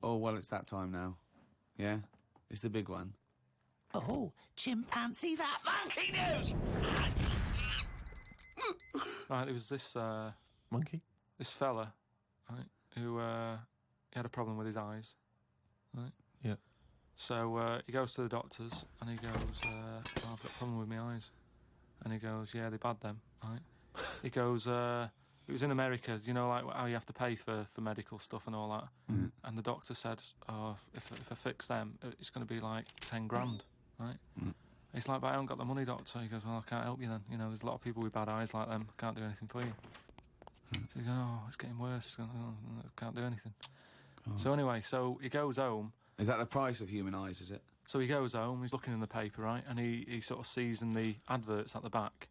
Oh, well, it's that time now. Yeah? It's the big one. Oh, chimpanzee that monkey news! Right, it was this Monkey? this fella, right, who he had a problem with his eyes, right? Yeah. So he goes to the doctors and he goes, oh, I've got a problem with my eyes. And he goes, yeah, they're bad then, right? He goes, it was in America, you know, like how you have to pay for medical stuff and all that. Mm. And the doctor said, oh, if I fix them, it's going to be like 10 grand, right? Mm. He's like, but I haven't got the money, doctor. He goes, well, I can't help you then. You know, there's a lot of people with bad eyes like them. I can't do anything for you. So he goes, oh, it's getting worse. I can't do anything. God. So anyway, so he goes home. Is that the price of human eyes, is it? So he goes home, he's looking in the paper, right, and he sort of sees in the adverts at the back,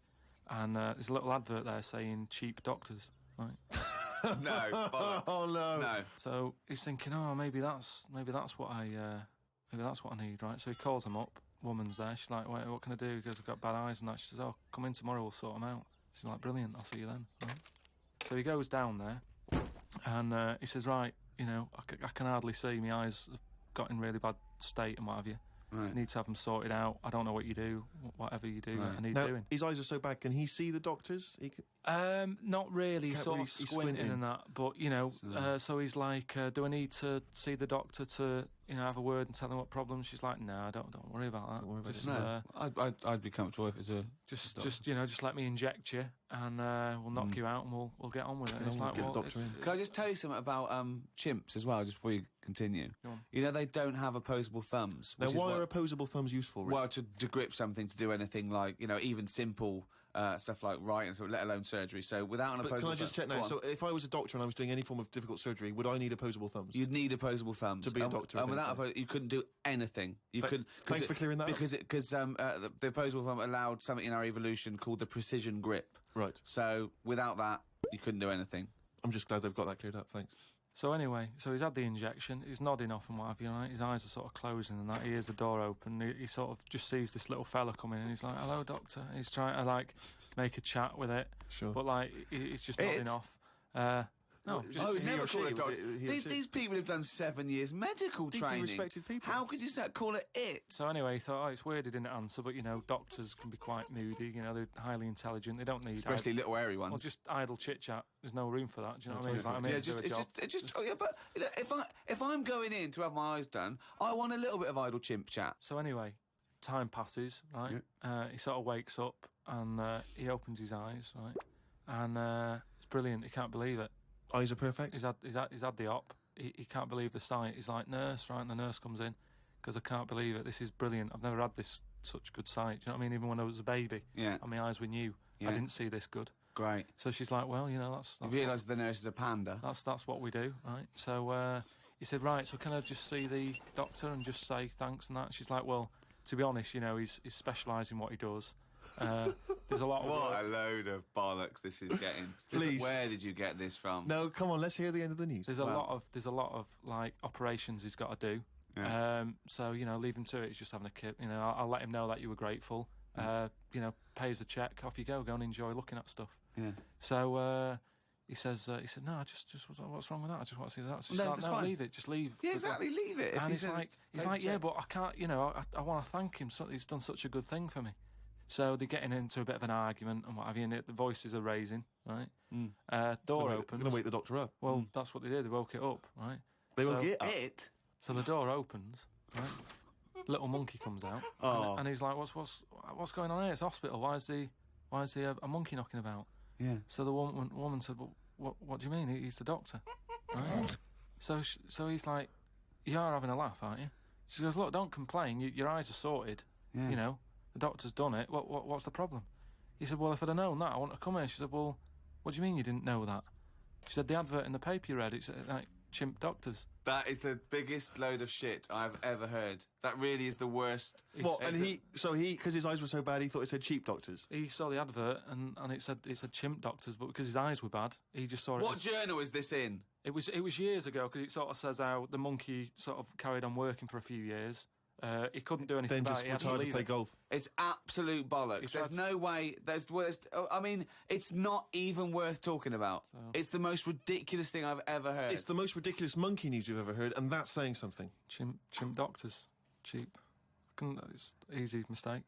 and there's a little advert there saying cheap doctors, right? No, bollocks. Oh, no. No. So he's thinking, oh, maybe that's what I need, right? So he calls them up. Woman's there. She's like, wait, what can I do? He goes, I've got bad eyes and that. She says, oh, come in tomorrow, we'll sort them out. She's like, brilliant, I'll see you then. Right? So he goes down there, and he says, right, you know, I can hardly see. My eyes have got in really bad state and what have you. Right. Need to have them sorted out. I don't know what you do. Whatever you do, Right. I need Now, doing. his eyes are so bad, can he see the doctors? He can... Not really, Can't sort really- of he's squinting squinting. and that. But, you know, so he's like, do I need to see the doctor to, you know, have a word and tell him what problems? She's like, no, don't worry about that. Don't worry about just, it. No, I'd be comfortable if it's a... just you know, just let me inject you and we'll knock you out and we'll get on with it. And it's like, Get the well, doctor if- in. Can I just tell you something about chimps as well, just before you continue? Go on. You know, they don't have opposable thumbs. Now, which is why what- are opposable thumbs useful, Rick? Well, to grip something, to do anything like, you know, even simple stuff like writing, so let alone surgery. So without an But opposable can I just check thumb- now? Go So on. if I was a doctor and I was doing any form of difficult surgery, would I need opposable thumbs? You'd need opposable thumbs To be a doctor, and if without anything. you couldn't do anything. You couldn't. Thanks for clearing that up. Because the opposable thumb allowed something in our evolution called the precision grip. Right. So without that, you couldn't do anything. I'm just glad they've got that cleared up, thanks. So anyway, so he's had the injection, he's nodding off and what have you, right? His eyes are sort of closing and that, he hears the door open, he sort of just sees this little fella coming in, he's like, hello, doctor, and he's trying to, like, make a chat with it, Sure. but, like, he's just nodding off. No, just... Oh, he never or call she, it doctor. was it he or she? These people have done 7 years medical Deeply training. respected people. How could you call it it? So anyway, he thought, oh, it's weird he didn't answer, but, you know, doctors can be quite moody, you know, they're highly intelligent, they don't need... Especially little airy ones. Well, just idle chit-chat, there's no room for that, do you know what I mean? It's like, I'm here to do a job. Oh, yeah, but you know, if I'm going in to have my eyes done, I want a little bit of idle chimp chat. So anyway, time passes, right? He sort of wakes up and he opens his eyes, right? And it's brilliant. He can't believe it. Eyes are perfect? He's had the op. He can't believe the sight. He's like, nurse, right? And the nurse comes in because I can't believe it. This is brilliant. I've never had such good sight. Do you know what I mean? Even when I was a baby, Yeah. and my eyes were new, Yeah. I didn't see this good. Great. So she's like, well, you know, that's You realise the nurse is a panda. that's what we do, right? So he said, right, so can I just see the doctor and just say thanks and that? She's like, well, to be honest, you know, he's specialised in what he does. There's a lot of What work. a load of bollocks this is getting. Please. Where did you get this from? No, come on, let's hear the end of the news. There's a lot of like operations he's got to do. Yeah. So you know, leave him to it. He's just having a kid. You know, I'll let him know that you were grateful. You know, pays the check. Off you go. Go and enjoy looking at stuff. Yeah. So he said, no, I just what's wrong with that? I just want to see that. She's No, like, just no, fine. leave it. Just leave. Yeah, exactly. Leave it. If And he he's says like, take the yeah, check. but I can't. You know, I want to thank him. So he's done such a good thing for me. So they're getting into a bit of an argument and what have you, and the voices are raising, right? Door opens. Going to wake the doctor up. Well, that's what they did. They woke it up, right? They So- woke it up. It. So the door opens, right? Little monkey comes out, and he's like, "What's going on here? It's a hospital. Why is there a monkey knocking about?" Yeah. So the woman said, "Well, what do you mean? He's the doctor." Right? So he's like, "You are having a laugh, aren't you?" She goes, "Look, don't complain. Your eyes are sorted. Yeah. You know, the doctor's done it. What's the problem?" He said, "Well, if I'd have known that, I wouldn't have come here." She said, "Well, what do you mean you didn't know that?" She said, "The advert in the paper you read, it's like chimp doctors." That is the biggest load of shit I've ever heard. That really is the worst. What? And It's because his eyes were so bad, he thought it said cheap doctors. He saw the advert and it said chimp doctors, but because his eyes were bad, he just saw it. What as, journal is this in? it was years ago because it sort of says how the monkey sort of carried on working for a few years He couldn't do anything Then about just it. He had to retire to leave play it. golf. It's absolute bollocks. He's There's tried no way. I mean, it's not even worth talking about. It's the most ridiculous thing I've ever heard. It's the most ridiculous monkey news we've ever heard, and that's saying something. Chimp doctors, cheap. It's easy mistake.